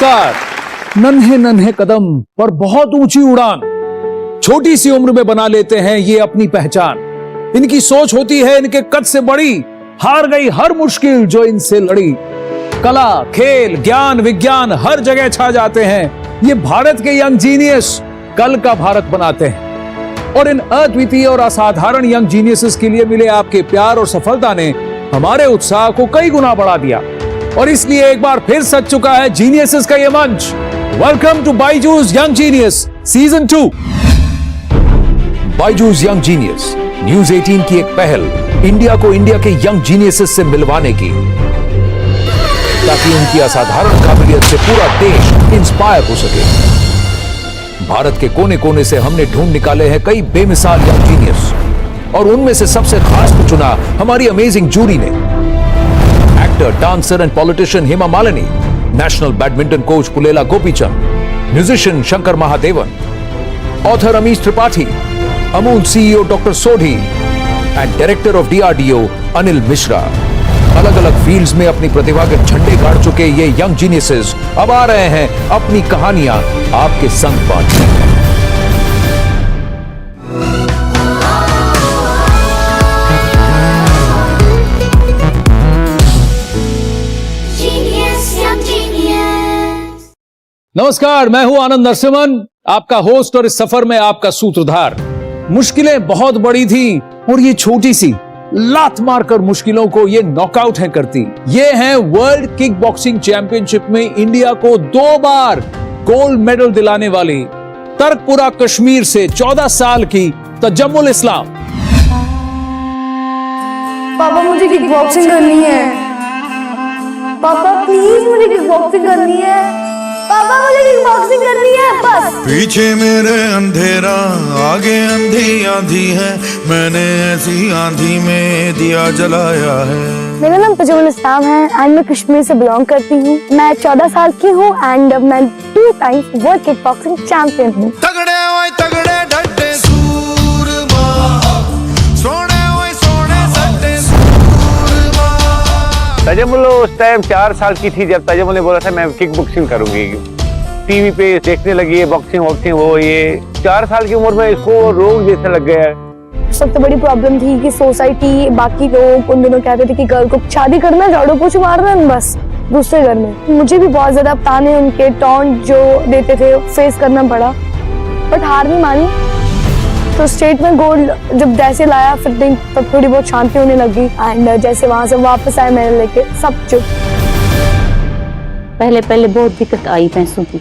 नमस्कार। नन्हे नन्हे कदम पर बहुत ऊंची उड़ान, छोटी सी उम्र में बना लेते हैं ये अपनी पहचान। इनकी सोच होती है इनके कद से बड़ी, हार गई हर मुश्किल जो इनसे लड़ी। कला, खेल, ज्ञान, विज्ञान हर जगह छा जाते हैं। ये भारत के यंग जीनियस कल का भारत बनाते हैं। और इन अद्वितीय और असाधारण यंग जीनियसेस के लिए मिले आपके प्यार और सफलता ने हमारे उत्साह को कई गुना बढ़ा दिया। और इसलिए एक बार फिर सज चुका है जीनियसेस का ये मंच। Welcome to Byju's young genius season 2। Byju's young genius news 18 की एक पहल इंडिया को इंडिया के यंग जीनियसेस से मिलवाने की, ताकि उनकी असाधारण काबिलियत से पूरा देश इंस्पायर हो सके। भारत के कोने कोने से हमने ढूंढ निकाले हैं कई बेमिसाल यंग जीनियस, और उनमें से सबसे खास को चुना हमारी अमेजिंग जूरी ने। Actor, dancer and politician Hema Malini, national badminton coach Pullela Gopichand, musician Shankar Mahadevan, author Amish Tripathi, Amul CEO doctor Sodhi and director of DRDO Anil Mishra. अलग अलग फील्ड्स में अपनी प्रतिभा के झंडे गाड़ चुके ये यंग जीनियसेस अब आ रहे हैं अपनी कहानियां आपके संग बांटने। नमस्कार, मैं हूं आनंद नरसिम्हन, आपका होस्ट और इस सफर में आपका सूत्रधार। मुश्किलें बहुत बड़ी थी और ये छोटी सी लात मारकर मुश्किलों को ये नॉकआउट है करती। ये हैं वर्ल्ड किक बॉक्सिंग चैंपियनशिप में इंडिया को 2 बार गोल्ड मेडल दिलाने वाली तर्कपुरा कश्मीर से 14 साल की तजम्मुल इस्लाम। पापा मुझे किक बॉक्सिंग करनी है। पापा प्लीज मुझे किक बॉक्सिंग करनी है। पापा मुझे किक बॉक्सिंग करनी है बस। पीछे मेरे अंधेरा, आगे अंधी आंधी है, मैंने ऐसी आंधी में दिया जलाया है। मेरा नाम तजम्मुल इस्लाम है एंड मैं कश्मीर से बिलोंग करती हूँ। मैं 14 साल की हूँ एंड मैं 2 times world kick boxing champion हूँ। तगड़े ओए तगड़े डड्डे सूरमा, सोने ओए सोने सट्टे सूरमा। तजम्मुल उस टाइम 4 साल की थी जब तजम्मुल ने बोला था मैं किक बॉक्सिंग करूंगी। टीवी पे देखने लगी है बॉक्सिंग वो ये 4 साल की उम्र में इसको रोग जैसा लग गया। सबसे बड़ी प्रॉब्लम थी कि सोसाइटी, बाकी लोग उन दिनों कहते थे कि गर्ल को शादी करना, झाड़ू पोछा मारना बस दूसरे घर में। मुझे भी बहुत ज्यादा ताने, उनके टॉन्ट जो देते थे फेस करना पड़ा, बट हार नहीं मानी। तो स्टेट में गोल्ड जब जैसे लाया फिर तब थोड़ी बहुत शांति होने लगी एंड जैसे वहां से वापस आए मैंने लेके सब चुप। पहले बहुत दिक्कत आई पैसों की।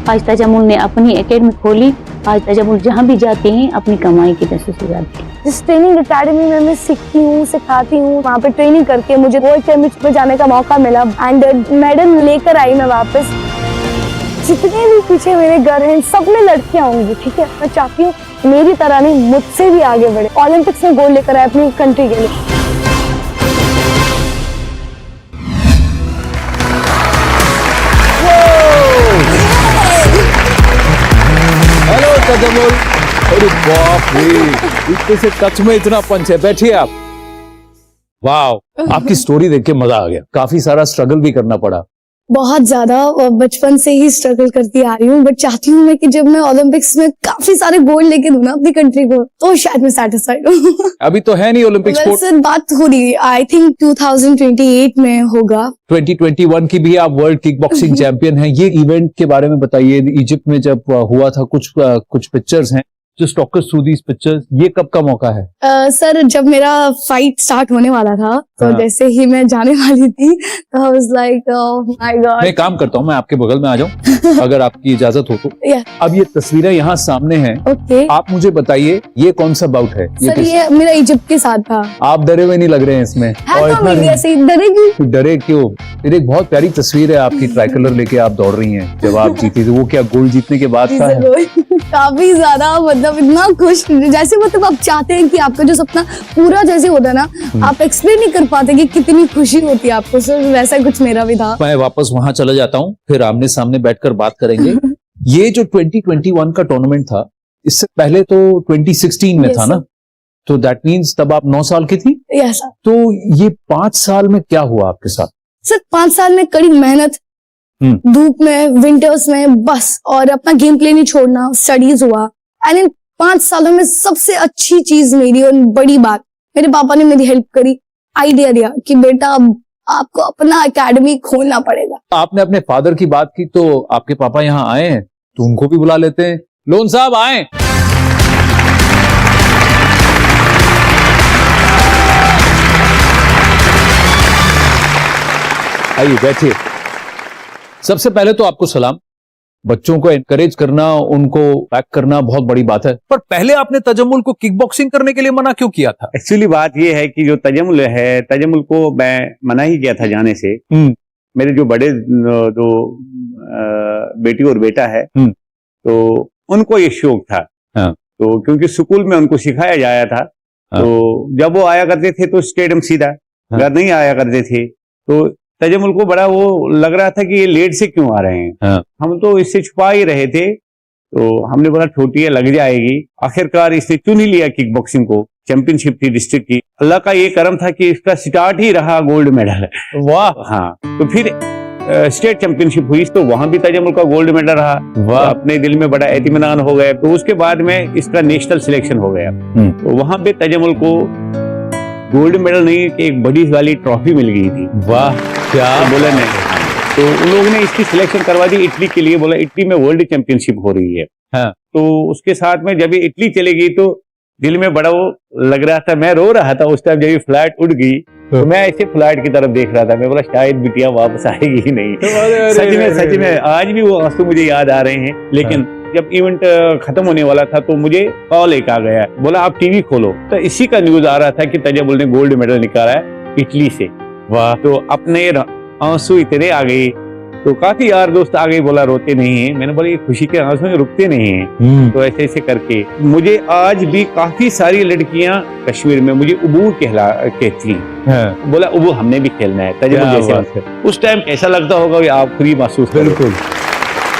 आज तजम्मुल ने अपनी एकेडमी खोली। आज तजम्मुल जहाँ भी जाते हैं अपनी कमाई के पैसे से जाते हैं। जिस ट्रेनिंग एकेडमी में मैं सीखती हूँ, सिखाती हूँ, वहाँ पे ट्रेनिंग करके मुझे वर्ल्ड चैंपियनशिप में जाने का मौका मिला एंड मेडल लेकर आई मैं वापस। जितने भी पीछे मेरे घर हैं सब में लड़कियां होंगी, ठीक है। मैं चाहती हूँ मेरी तरह नहीं, मुझसे भी आगे बढ़े, ओलंपिक्स में गोल्ड लेकर आए अपनी कंट्री के लिए। हेलो तजम्मुल। अरे बाप रे, इतने से टच में इतना पंच है। बैठिए आप। वाह, आपकी स्टोरी देख के मजा आ गया। काफी सारा स्ट्रगल भी करना पड़ा। बहुत ज्यादा, बचपन से ही स्ट्रगल करती आ रही हूँ, बट चाहती हूँ मैं कि जब मैं ओलंपिक्स में काफी सारे गोल्ड लेके दूँ ना अपनी कंट्री को, तो शायद मैं सेटिस्फाइड हूँ। अभी तो है नहीं ओलंपिक स्पोर्ट। वैसे बात हो रही है, आई थिंक 2028 में होगा। 2021 की भी आप वर्ल्ड किक बॉक्सिंग चैंपियन हैं। ये इवेंट के बारे में बताइए। इजिप्ट में जब हुआ था, कुछ पिक्चर्स हैं, जस्ट टॉक अस थ्रू दीस पिक्चर्स। ये कब का मौका है? सर जब मेरा फाइट स्टार्ट होने वाला था, तो जैसे ही मैं जाने वाली थी, तो I was like oh my God. मैं काम करता हूँ, मैं आपके बगल में आ जाऊँ अगर आपकी इजाजत हो तो। अब ये तस्वीरें यहाँ सामने हैं। ओके, आप मुझे बताइए ये कौन सा बाउट है? सर ये मेरा इजिप्ट के साथ था। आप डरे हुए नहीं लग रहे हैं इसमें। और इतना से डरेगी? डरे क्यों? फिर एक बहुत प्यारी तस्वीर है आपकी, ट्राइकलर लेके आप दौड़ रही हैं जब आप जीती थी। वो क्या गोल्ड जीतने के बाद का है? काफी ज्यादा, मतलब इतना खुश, जैसे मतलब आप चाहते हैं कि आपका जो सपना पूरा जैसे होता है ना, आप एक्सप्लेन नहीं कर पाते कि कितनी खुशी होती है आपको। सर वैसा कुछ मेरा भी था। मैं वापस वहां चला जाता हूँ, फिर आमने सामने बैठकर बात करेंगे। ये जो 2021 का टूर्नामेंट था, इससे पहले तो 2016 में था ना, तो दैट मीन्स तब आप 9 साल की थी। Yes sir. तो ये 5 साल में क्या हुआ आपके साथ? सर 5 साल में कड़ी मेहनत, धूप में, विंटर्स में, बस। और अपना गेम प्ले नहीं छोड़ना, स्टडीज हुआ। एंड इन 5 सालों में सबसे अच्छी चीज मेरी और बड़ी बात, मेरे पापा ने मेरी हेल्प करी, आइडिया दिया कि बेटा अब आपको अपना एकेडमी खोलना पड़ेगा। आपने अपने फादर की बात की तो आपके पापा यहाँ आए हैं, तो उनको भी बुला लेते हैं। लोन साहब आए। आइए बैठिए। सबसे पहले तो आपको सलाम। बच्चों को एनकरेज करना, उनको बैक करना बहुत बड़ी बात है, पर पहले आपने तजम्मुल को किक बॉक्सिंग करने के लिए मना क्यों किया था? एक्चुअली बात यह है कि जो तजम्मुल है, तजम्मुल को मैं मना ही किया था जाने से। मेरे जो बड़े जो बेटी और बेटा है, तो उनको ये शौक था। हाँ। तो क्योंकि स्कूल में उनको सिखाया जाया था। हाँ। तो जब वो आया करते थे तो स्टेडियम सीधा, हाँ। घर नहीं आया करते थे, तो तजम्मुल को बड़ा वो लग रहा था कि ये लेट से क्यों आ रहे हैं। हाँ। हम तो इससे छुपा ही रहे थे, तो हमने बोला छोटी है, लग जाएगी। आखिरकार इसने चुन ही लिया किक बॉक्सिंग को। चैंपियनशिप थी डिस्ट्रिक्ट की। अल्लाह का ये करम था कि इसका स्टार्ट ही रहा गोल्ड मेडल। वाह। हाँ, तो फिर स्टेट चैंपियनशिप हुई तो वहां भी तजम्मुल का गोल्ड मेडल रहा। तो अपने दिल में बड़ा एतमानान हो गया। तो उसके बाद में इसका नेशनल सिलेक्शन हो गया। तो वहां पे तजम्मुल को गोल्ड मेडल नहीं कि एक बड़ी वाली ट्रॉफी मिल गई थी। वाह, क्या तो बोला नहीं। तो उन लोगों ने इसकी सिलेक्शन करवा दी इटली के लिए। बोला इटली में वर्ल्ड चैंपियनशिप हो रही है। हाँ। तो उसके साथ में जब ये इटली चली गई तो दिल में बड़ा वो लग रहा था। मैं रो रहा था उस टाइम जब ये फ्लाइट उड़ गई, तो मैं ऐसे फ्लाइट की तरफ देख रहा था। मैं बोला शायद बिटिया वापस आएगी ही नहीं। सच में आज भी वो आंसू मुझे याद आ रहे हैं। लेकिन जब इवेंट खत्म होने वाला था तो मुझे कॉल एक आ गया, बोला आप टीवी खोलो। तो इसी का न्यूज आ रहा था कि तजम्मुल ने गोल्ड मेडल निकाला है इटली से। वाह। तो अपने आंसू इतने आ गए, तो काफी यार दोस्त आ गए, बोला रोते नहीं है। मैंने बोला ये खुशी के आंसू रुकते नहीं है। तो ऐसे ऐसे करके मुझे आज भी काफी सारी लड़कियां कश्मीर में मुझे उबू कहती हैं। बोला उबू हमने भी खेलना है तजम्मुल जैसे। उस टाइम कैसा लगता होगा ये आप फ्री महसूस करो। बिल्कुल।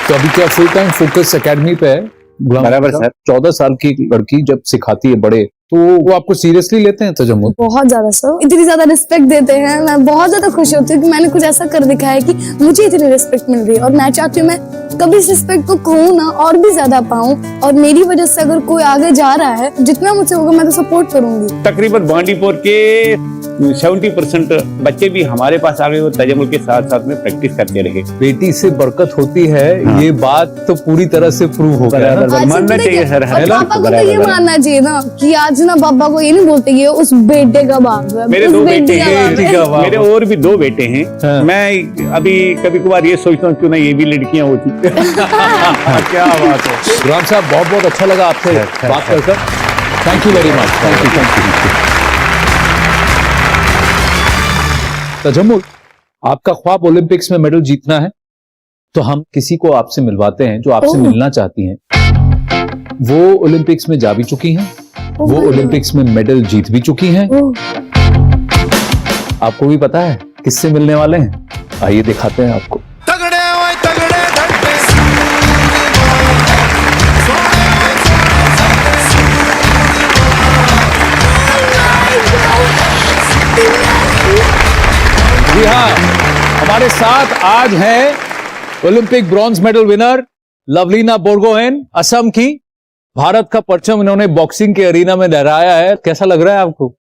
तो अभी क्या फुल टाइम फोकस एकेडमी पे है? बराबर सर। 14 साल की लड़की जब सिखाती है बड़े, तो वो आपको सीरियसली लेते हैं तजम्मुल? बहुत ज्यादा सर, इतनी ज्यादा रिस्पेक्ट देते हैं। मैं बहुत ज्यादा खुश होती हूँ कि मैंने कुछ ऐसा कर दिखाया कि मुझे इतनी रिस्पेक्ट मिल रही है। और मैं चाहती हूँ मैं कभी इस रिस्पेक्ट को खोऊं ना, और भी ज्यादा पाऊं। और मेरी वजह से अगर कोई आगे जा रहा है, जितना मुझसे होगा मैं तो सपोर्ट करूंगी। तकरीबन बांडीपुर के 70% बच्चे भी हमारे पास आ गए और तजम्मुल के साथ साथ में प्रैक्टिस करते रहे। बेटी से बरकत होती है। हाँ। ये बात तो पूरी तरह से प्रूव हो गया है ना? मानना चाहिए सर। और पापा को तो ये मानना चाहिए ना कि आज ना पापा को ये नहीं बोलते कि उस बेटे का बाप है। मेरे 2 बेटे हैं, मेरे और भी 2 बेटे हैं। हाँ। मैं अभी कभी कभार ये सोचता हूँ क्यों ना ये भी लड़कियां होती। क्या बात है गुलाम साहब, बहुत बहुत अच्छा लगा आपसे बात कर। Thank you very much. Thank you. Tajammul, आपका ख्वाब ओलंपिक्स में मेडल जीतना है, तो हम किसी को आपसे मिलवाते हैं जो आपसे मिलना चाहती हैं। वो ओलंपिक्स में जा भी चुकी हैं, वो ओलंपिक्स में मेडल जीत भी चुकी हैं। आपको भी पता है किससे मिलने वाले हैं? आइए दिखाते हैं आपको। तगड़े ओए तगड़े धड़के जी हाँ, हमारे साथ आज हैं Olympic bronze medal winner Lovlina Borgohain, Assam की। भारत का परचम इन्होंने बॉक्सिंग के एरिना में लहराया है। कैसा लग रहा है आपको?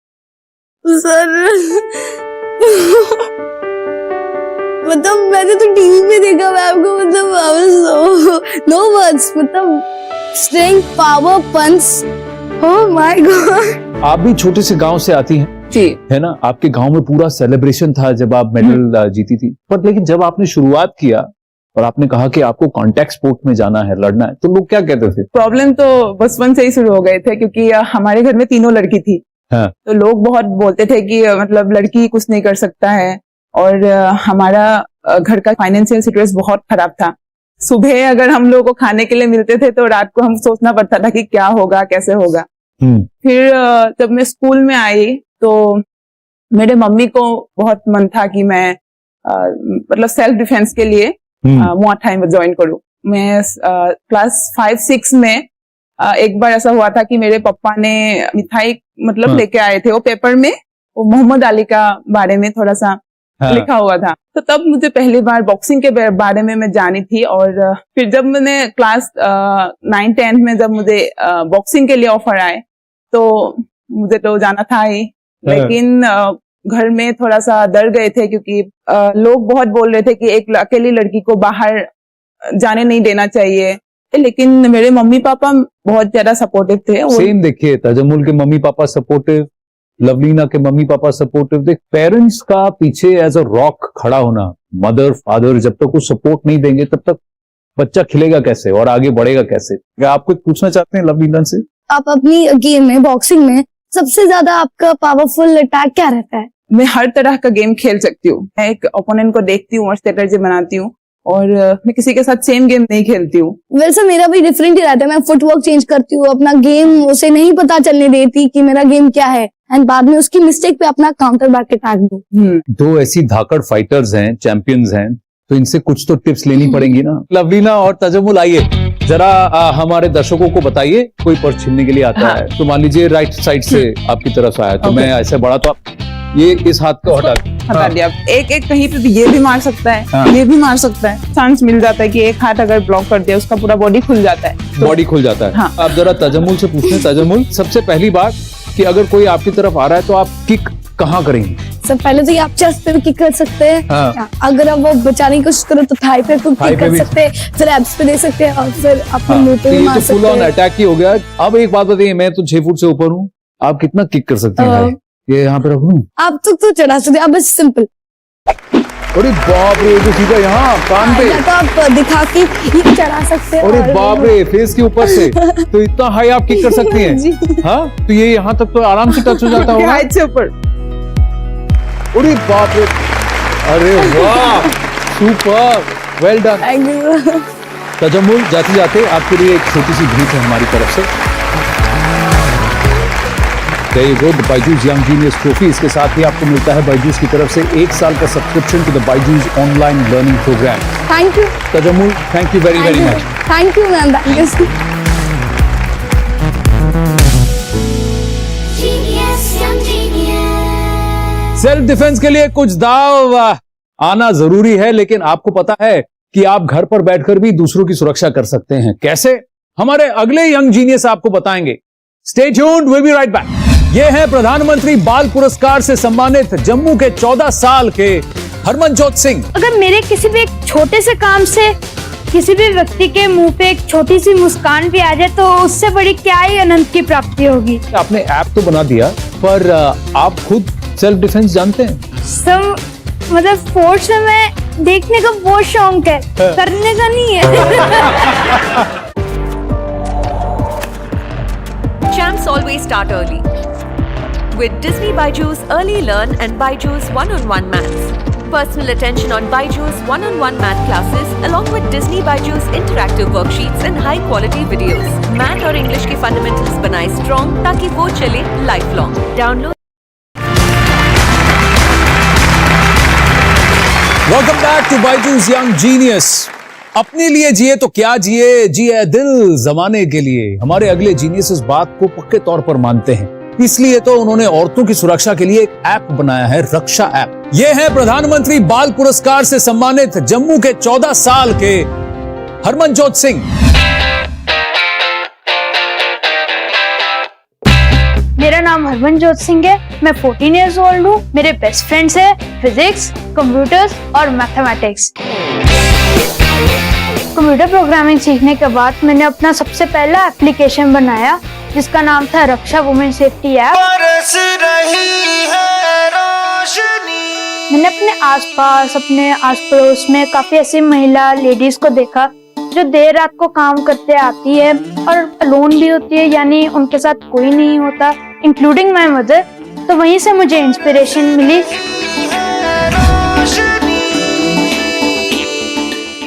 सर मतलब मैंने तो टीवी में देखा मैम को, मतलब नो वर्ड्स, मतलब strength, power, punch, oh my god. आप भी छोटे से गांव से आती हैं जी, है ना? आपके गांव में पूरा सेलिब्रेशन था जब आप मेडल जीती थी, पर लेकिन जब आपने शुरुआत किया और आपने कहा कि आपको कांटेक्ट स्पोर्ट में जाना है, लड़ना है, तो लोग क्या कहते थे? प्रॉब्लम तो बचपन से ही शुरू हो गए थे क्योंकि हमारे घर में 3 लड़की थी। हाँ। तो लोग बहुत बोलते थे कि मतलब लड़की कुछ नहीं कर सकता है। और हमारा घर का फाइनेंशियल सिचुएशन बहुत खराब था। सुबह अगर हम लोगों को खाने के लिए मिलते थे तो रात को हम सोचना पड़ता था कि क्या होगा, कैसे होगा। फिर जब मैं स्कूल में आई तो मेरे मम्मी को बहुत मन था कि मैं मतलब सेल्फ डिफेंस के लिए मुआ थाई में ज्वाइन करूं। मैं क्लास 5-6 में एक बार ऐसा हुआ था कि मेरे पापा ने मिठाई मतलब लेके आए थे, वो पेपर में वो मोहम्मद अली का बारे में थोड़ा सा लिखा हुआ था। तो तब मुझे पहली बार बॉक्सिंग के बारे में मैं जानी थी। और फिर जब मैंने क्लास 9-10 में जब मुझे बॉक्सिंग के लिए ऑफर आए तो मुझे तो जाना था ही, लेकिन घर में थोड़ा सा डर गए थे क्योंकि लोग बहुत बोल रहे थे कि एक अकेली लड़की को बाहर जाने नहीं देना चाहिए। लेकिन मेरे मम्मी पापा बहुत ज्यादा सपोर्टिव थे। सेम देखिए, तजम्मुल के मम्मी पापा सपोर्टिव, लवलीना के मम्मी पापा सपोर्टिव। देख, पेरेंट्स का पीछे एज अ रॉक खड़ा होना, मदर फादर जब तक कुछ सपोर्ट नहीं देंगे तब तक बच्चा खिलेगा कैसे और आगे बढ़ेगा कैसे। क्या आप कुछ पूछना चाहते हैं लवलीना से? आप अपनी गेम में, बॉक्सिंग में सबसे ज्यादा आपका पावरफुल अटैक क्या रहता है? मैं हर तरह का गेम खेल सकती हूँ। मैं एक ओपोनेंट को देखती हूँ और स्ट्रेटजी बनाती हूँ, और मैं किसी के साथ सेम गेम नहीं खेलती हूँ। वैसे मेरा भी डिफरेंट ही रहता है। मैं फुटवर्क चेंज करती हूँ, अपना गेम उसे नहीं पता चलने देती कि मेरा गेम क्या है, एंड बाद में उसकी मिस्टेक पे अपना काउंटर बैक अटैक दूं। दो ऐसी धाकड़ फाइटर्स हैं, चैंपियंस हैं, तो इनसे कुछ तो टिप्स लेनी पड़ेंगी ना। लवलीना और तजम्मुल, आइए जरा हमारे दर्शकों को बताइए, कोई पर्स छीनने के लिए आता है तो मान लीजिए राइट साइड से आपकी तरफ आया तो मैं ऐसे बढ़ा तो आप ये इस हाथ को हटा दिया। एक एक कहीं पे भी ये भी मार सकता है, ये भी मार सकता है। चांस मिल जाता है कि एक हाथ अगर ब्लॉक कर दिया उसका पूरा बॉडी खुल जाता है। बॉडी खुल जाता है। हाँ। आप जरा तजम्मुल से पूछते हैं। तजम्मुल, सबसे पहली बात कि अगर कोई आपकी तरफ आ रहा है तो आप किक कहाँ करेंगे? सब पहले तो ये आप चेस्ट पे भी किक कर सकते हैं। हाँ। अगर आप वो बचाने की कोशिश करो तो थाई पे किक कर सकते हैं, फिर एब्स पे दे सकते हैं और फिर अपने मुंह पे भी मार सकते हैं। फुल ऑन अटैक ही हो गया। अब एक बात बताइए, मैं तो 6 फुट से ऊपर हूँ, आप कितना किक कर सकते हैं? ये यहाँ पे रख लूं? आप तो चढ़ा सकते हैं, अब बस सिंपल। अरे बाप रे, तो सीधा यहाँ कान पे। या तो आप दिखा के ये चढ़ा सकते हैं। अरे बाप रे, फेस के ऊपर से तो इतना हाई आप किक कर सकती हैं? जी। हाँ, तो ये यहाँ तक तो आराम से टच हो जाता होगा। हाइट से ऊपर। अरे बाप रे, अरे वाह, super, well done. Thank you. Tajammul, जाते जाते आपके लिए एक छोटी सी भेंट है हमारी तरफ से। There you go, the Byju's young genius trophy. इसके साथ ही आपको मिलता है बायजूस की तरफ से 1 साल का subscription to the Byju's online learning programme. Thank you Tajammul, thank you very very much. Thank you ma'am, thank you. Self defence के लिए कुछ दाव आना जरूरी है, लेकिन आपको पता है कि आप घर पर बैठकर भी दूसरों की सुरक्षा कर सकते हैं। कैसे? हमारे अगले यंग जीनियस आपको बताएंगे। Stay tuned, will be right back. ये हैं प्रधानमंत्री बाल पुरस्कार से सम्मानित जम्मू के 14 साल के हरमनजोत सिंह। अगर मेरे किसी भी एक छोटे से काम से किसी भी व्यक्ति के मुंह पे एक छोटी सी मुस्कान भी आ जाए तो उससे बड़ी क्या ही आनंद की प्राप्ति होगी। आपने ऐप तो बना दिया, पर आप खुद सेल्फ डिफेंस जानते हैं? मतलब स्पोर्ट्स में मैं देखने का बहुत शौक है, करने का नहीं है। Champs always start early. With Disney Byju's Early Learn and Byju's One-on-One Maths. Personal attention on Byju's One-on-One Math classes along with Disney Byju's interactive worksheets and high quality videos. Math और English के fundamentals बनाए strong ताकि वो चले lifelong. Download. Welcome back to Byju's young genius. अपने लिए जिए तो क्या जिए, जिए दिल जमाने के लिए। हमारे अगले जीनियस इस बात को पक्के तौर पर मानते हैं, इसलिए तो उन्होंने औरतों की सुरक्षा के लिए एक ऐप बनाया है, रक्षा ऐप। ये है प्रधानमंत्री बाल पुरस्कार से सम्मानित जम्मू के 14 साल के हरमनजोत सिंह। मेरा नाम हरमनजोत सिंह है, मैं 14 ईयर्स ओल्ड हूँ। मेरे बेस्ट फ्रेंड्स है फिजिक्स, कंप्यूटर्स और मैथमेटिक्स। कंप्यूटर प्रोग्रामिंग सीखने के बाद मैंने अपना सबसे पहला एप्लीकेशन बनाया जिसका नाम था रक्षा वुमेन सेफ्टी ऐप। मैंने अपने आसपास, अपने आस पड़ोस में काफी ऐसी महिला लेडीज को देखा जो देर रात को काम करते आती है और अलोन भी होती है, यानी उनके साथ कोई नहीं होता, इंक्लूडिंग माय मदर। तो वहीं से मुझे इंस्पिरेशन मिली।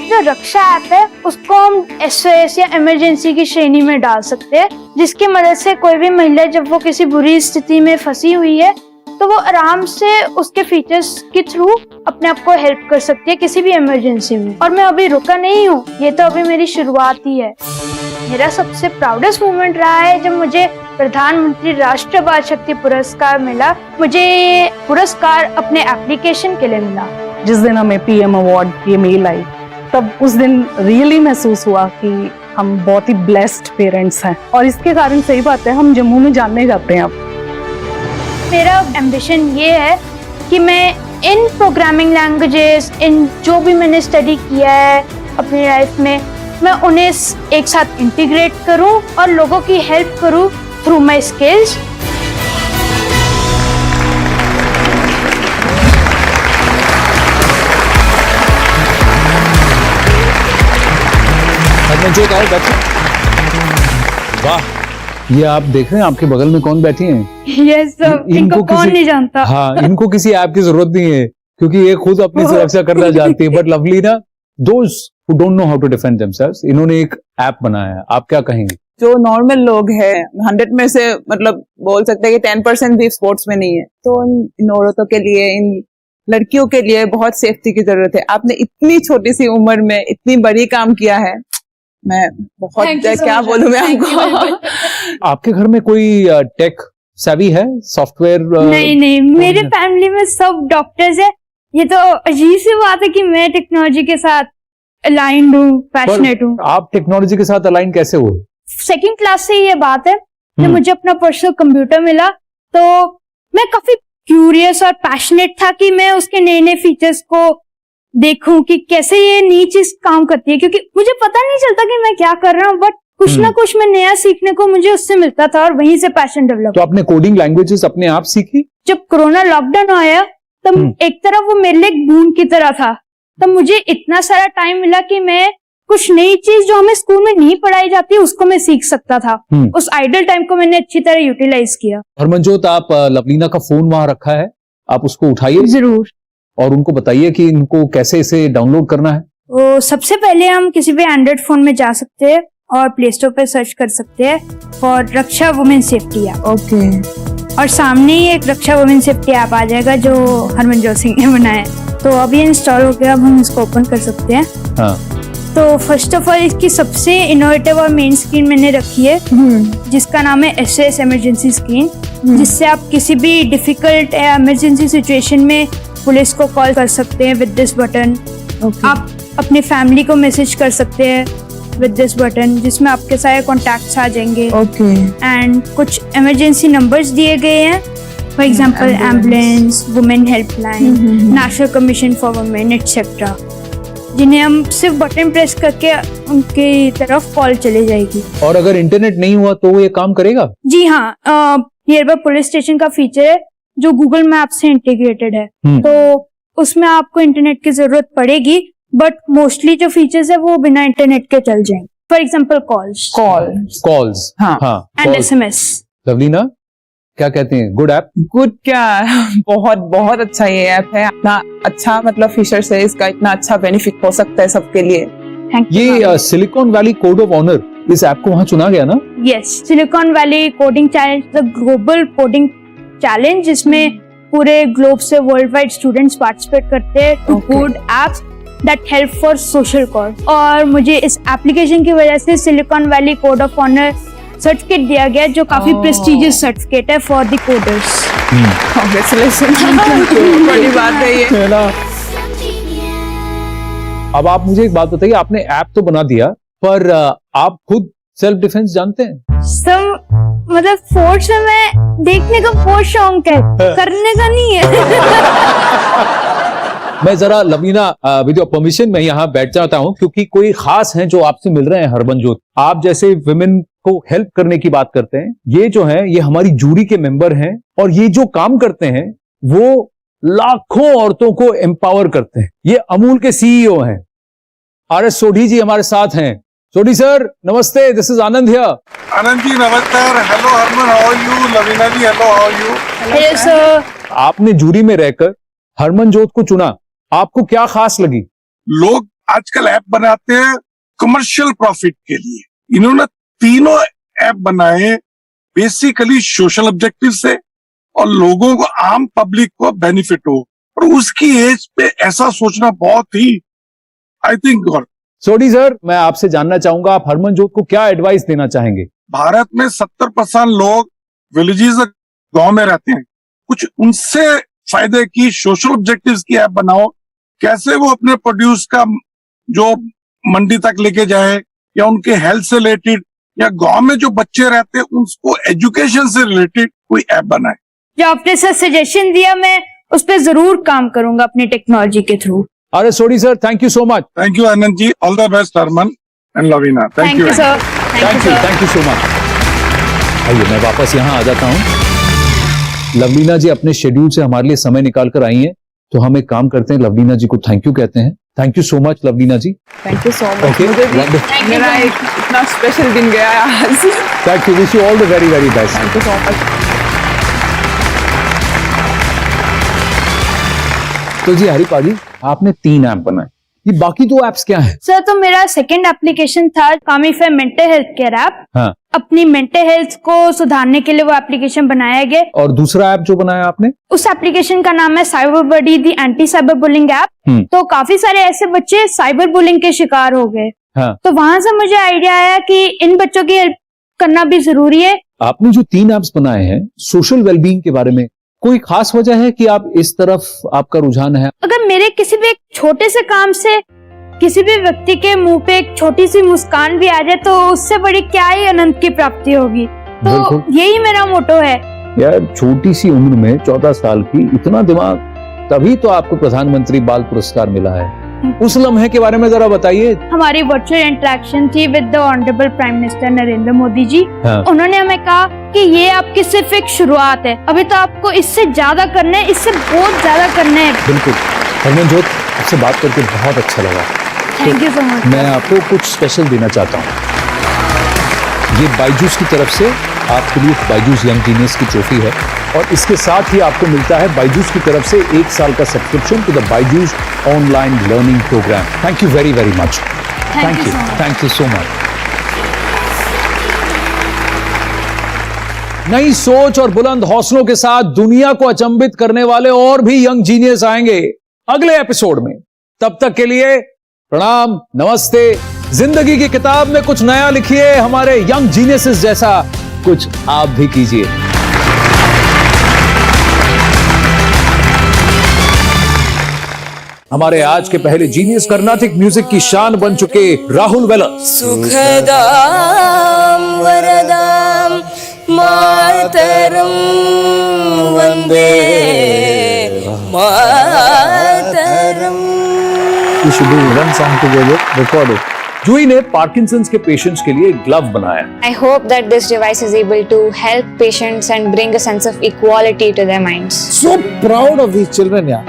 जो रक्षा ऐप है उसको हम SOS या इमरजेंसी की श्रेणी में डाल सकते हैं, जिसकी मदद से कोई भी महिला जब वो किसी बुरी स्थिति में फंसी हुई है तो वो आराम से उसके फीचर्स के थ्रू अपने आप को हेल्प कर सकती है किसी भी इमरजेंसी में। और मैं अभी रुका नहीं हूँ, ये तो अभी मेरी शुरुआत ही है। मेरा सबसे प्राउडेस्ट मोमेंट रहा है जब मुझे प्रधानमंत्री राष्ट्रीय बाल शक्ति पुरस्कार मिला। मुझे ये पुरस्कार अपने एप्लीकेशन के लिए मिला। जिस दिन हमें पीएम अवार्ड की मेल आई, तब उस दिन रियली महसूस हुआ कि हम बहुत ही ब्लेस्ड पेरेंट्स हैं, और इसके कारण सही बात है हम जम्मू में जानने जाते हैं अब। मेरा एम्बिशन ये है कि मैं इन प्रोग्रामिंग लैंग्वेजेस, इन जो भी मैंने स्टडी किया है अपनी लाइफ में, मैं उन्हें एक साथ इंटीग्रेट करूं और लोगों की हेल्प करूं थ्रू माय स्किल्स। हरमनजोत आओ बैठो। वाह, ये आप देख रहे हैं आपके बगल में कौन बैठी हैं? यस सर, इनको कौन नहीं जानता। हाँ, इनको किसी ऐप की जरूरत नहीं है क्योंकि ये खुद अपनी सुरक्षा करना जानती है। But Lovlina, those who don't know how to defend themselves, इन्होंने एक ऐप बनाया है, आप क्या कहेंगे? जो नॉर्मल लोग हैं 100 में से मतलब बोल सकते हैं कि 10% भी स्पोर्ट्स में नहीं है, तो इन औरतों के लिए, इन लड़कियों के लिए बहुत सेफ्टी की जरूरत है। आपने इतनी छोटी सी उम्र में इतनी बड़ी काम किया है, मैं बहुत क्या बोलूं मैं आपको। आपके घर में कोई टेक सेवी है, सॉफ्टवेयर? नहीं, मेरे फैमिली में सब डॉक्टर्स है। ये तो अजीब सी बात है कि मैं टेक्नोलॉजी के साथ अलाइंड हूँ, पैशनेट हूँ। आप टेक्नोलॉजी के साथ अलाइन कैसे हुए? सेकंड क्लास से ये बात है, जब मुझे अपना पर्सनल कंप्यूटर मिला तो मैं काफी क्यूरियस और पैशनेट था कि मैं उसके नए नए फीचर्स को देखूं कि कैसे ये नई चीज काम करती है, क्योंकि मुझे पता नहीं चलता कि मैं क्या कर रहा हूँ, बट कुछ ना कुछ मैं नया सीखने को मुझे उससे मिलता था और वहीं से पैशन डेवलप। तो आपने कोडिंग लैंग्वेजेस अपने आप सीखी? जब कोरोना लॉकडाउन आया तब एक तरफ वो मेरे लिए एक बूंद की तरह था, तब मुझे इतना सारा टाइम मिला कि मैं कुछ नई चीज जो हमें स्कूल में नहीं पढ़ाई जाती उसको मैं सीख सकता था। उस आइडल टाइम को मैंने अच्छी तरह यूटिलाइज किया। हरमनजोत, आप लवलीना का फोन वहां रखा है, आप उसको उठाइए जरूर और उनको बताइए कि इनको कैसे इसे डाउनलोड करना है। तो सबसे पहले हम किसी भी एंड्रॉइड फोन में जा सकते हैं और प्ले स्टोर पर सर्च कर सकते हैं for Raksha women safety app. Okay. और सामने ही एक रक्षा वुमेन सेफ्टी ऐप आ जाएगा जो हरमनजोत सिंह ने बनाया है। तो अभी इंस्टॉल हो गया, अब हम इसको ओपन कर सकते हैं। हाँ। तो फर्स्ट ऑफ ऑल इसकी सबसे इनोवेटिव और मेन स्क्रीन मैंने रखी है जिसका नाम है SOS इमरजेंसी स्क्रीन, जिससे आप किसी भी डिफिकल्ट या इमरजेंसी सिचुएशन में पुलिस को कॉल कर सकते हैं विद दिस बटन। आप अपने फैमिली को मैसेज कर सकते हैं विद दिस बटन, जिसमें आपके सारे कॉन्टैक्ट्स आ जाएंगे। एंड कुछ इमरजेंसी नंबर्स दिए गए हैं, for example ambulance, women helpline, national commission for women etcetera, जिन्हें हम सिर्फ बटन प्रेस करके उनकी तरफ कॉल चली जाएगी। और अगर इंटरनेट नहीं हुआ तो वो ये काम करेगा? जी हाँ, नियर बाय पुलिस स्टेशन का फीचर है जो गूगल मैप से इंटीग्रेटेड है, तो उसमें आपको इंटरनेट की जरूरत पड़ेगी, बट मोस्टली जो फीचर्स है वो बिना इंटरनेट के चल जाएंगे। For example calls and SMS। Lovlina, क्या कहते हैं, गुड ऐप? गुड क्या, बहुत अच्छा ये ऐप है। इतना अच्छा मतलब फीचर्स है इसका, इतना अच्छा बेनिफिट हो सकता है सबके लिए। ये Silicon Valley code of honour, इस ऐप को वहां चुना गया ना? Yes, Silicon Valley coding challenge, the global coding challenge, जिसमें पूरे ग्लोब से वर्ल्ड वाइड स्टूडेंट्स पार्टिसिपेट करते हैं to code apps that help for social cause. और मुझे इस एप्लीकेशन की वजह से Silicon Valley code of honour certificate दिया गया, जो काफी प्रेस्टिजियस सर्टिफिकेट है फॉर द कोडर्स। कांग्रेचुलेशंस। बड़ी बात है ये ना। अब आप मुझे एक बात बताइए, आपने ऐप तो बना दिया, पर आप खुद सेल्फ डिफेंस जानते हैं? मतलब फोर्स में मैं देखने का बहुत शौक है, करने का नहीं है। मैं जरा लवलीना, विद योर परमिशन मैं यहाँ बैठ जाता हूँ, क्योंकि कोई खास हैं जो आपसे मिल रहे हैं। हरमनजोत, आप जैसे विमेन को हेल्प करने की बात करते हैं, ये जो है ये हमारी जूरी के मेंबर हैं, और ये जो काम करते हैं वो लाखों औरतों को एम्पावर करते हैं। ये अमूल के CEO हैं। RS सोढ़ी जी हमारे साथ हैं। सोढ़ी सर नमस्ते, this is Anand here. Anand ji नमस्कार। Hello Harman, how are you? Lovlina ji hello, how are you? Hello sir. आपने जूरी में रहकर हरमनजोत को चुना, आपको क्या खास लगी? लोग आजकल ऐप बनाते हैं कमर्शियल प्रॉफिट के लिए, इन्होंने तीनों ऐप बनाए बेसिकली सोशल ऑब्जेक्टिव से और लोगों को, आम पब्लिक को बेनिफिट हो, और उसकी एज पे ऐसा सोचना बहुत ही आई थिंक। सोढ़ी सर, मैं आपसे जानना चाहूंगा, आप हरमनजोत को क्या एडवाइस देना चाहेंगे? भारत में 70% लोग विलेजेस गांव में रहते हैं, कुछ उनसे फायदे की सोशल ऑब्जेक्टिव्स की ऐप बनाओ, कैसे वो अपने प्रोड्यूस का जो मंडी तक लेके जाए, या उनके हेल्थ से रिलेटेड, या गांव में जो बच्चे रहते हैं उनको एजुकेशन से रिलेटेड कोई ऐप बनाए। जो आपने सर सजेशन दिया, मैं उस पर जरूर काम करूंगा अपनी टेक्नोलॉजी के through. R S Sodhi sir, thank you so much. Thank you Anand ji, all the best Harman and Lovina. Thank you sir. Thank you so much. आइए मैं वापस यहाँ आ जाता हूँ। लवलीना जी अपने शेड्यूल से हमारे लिए समय निकाल कर आई हैं, तो हम एक काम करते हैं, लवलीना जी को थैंक यू कहते हैं। Thank you so much Lovlina ji. Thank you so much. Okay, मुझे भी wonderful. मेरा एक इतना स्पेशल दिन गया है आज। Thank you, wish you all the very very best. Thank you so much. तो जी हरिपा जी, आपने 3 ऐप बनाए, ये बाकी 2 ऐप्स क्या हैं? सर तो मेरा सेकंड एप्लीकेशन था कामीफाई मेंटल हेल्थ केयर ऐप। हाँ। अपनी मेंटल हेल्थ को सुधारने के लिए वो एप्लीकेशन बनाया गया। और दूसरा ऐप जो बनाया आपने? उस एप्लीकेशन का नाम है साइबर बडी दी एंटी साइबर बुलिंग ऐप। तो काफी सारे ऐसे बच्चे साइबर बुलिंग के शिकार हो गए। हाँ। तो वहां से मुझे आइडिया आया कि इन बच्चों की हेल्प करना भी जरूरी है। आपने जो 3 ऐप्स बनाए हैं सोशल वेलबींग के बारे में, कोई खास वजह है कि आप इस तरफ आपका रुझान है? अगर मेरे किसी भी एक छोटे से काम से किसी भी व्यक्ति के मुंह पे एक छोटी सी मुस्कान भी आ जाए, तो उससे बड़ी क्या ही अनंत की प्राप्ति होगी। तो यही मेरा मोटो है। यार छोटी सी उम्र में 14 साल की, इतना दिमाग, तभी तो आपको प्रधानमंत्री बाल पुरस्कार मिला है। उस लम्हे के बारे में जरा बताइए। हमारी वर्चुअल इंटरेक्शन थी with the honourable prime minister Narendra Modi ji. हाँ। उन्होंने हमें कहा कि ये आपकी सिर्फ एक शुरुआत है, अभी तो आपको इससे ज्यादा करना है, इससे बहुत ज्यादा करना है। बिल्कुल। हरमनजोत, आपसे बात करके बहुत अच्छा लगा। Thank you so much. मैं आपको कुछ स्पेशल देना चाहता हूँ। ये बायजूस की तरफ से आपके लिए बायजूस यंग जीनियस की ट्रॉफी है, और इसके साथ ही आपको मिलता है बायजूस की तरफ से 1 साल का subscription to the Byju's online learning programme. Thank you very very much. Thank you so much. नई सोच और बुलंद हौसलों के साथ दुनिया को अचंभित करने वाले और भी यंग जीनियस आएंगे अगले एपिसोड में। तब तक के लिए प्रणाम, नमस्ते। जिंदगी की किताब में कुछ नया लिखिए, हमारे यंग जीनियसेस जैसा कुछ आप भी कीजिए। हमारे आज के पहले जीनियस कर्नाटिक म्यूजिक की शान बन चुके राहुल वेलर। सुखदाम वरदाम मातरम वंदे मातरम। We should do one song together, record it. Juhi ने पार्किंसंस के पेशेंट्स के लिए ग्लव बनाया। I hope that this device is able to help patients and bring a sense of equality to their minds. So proud of these children, यार।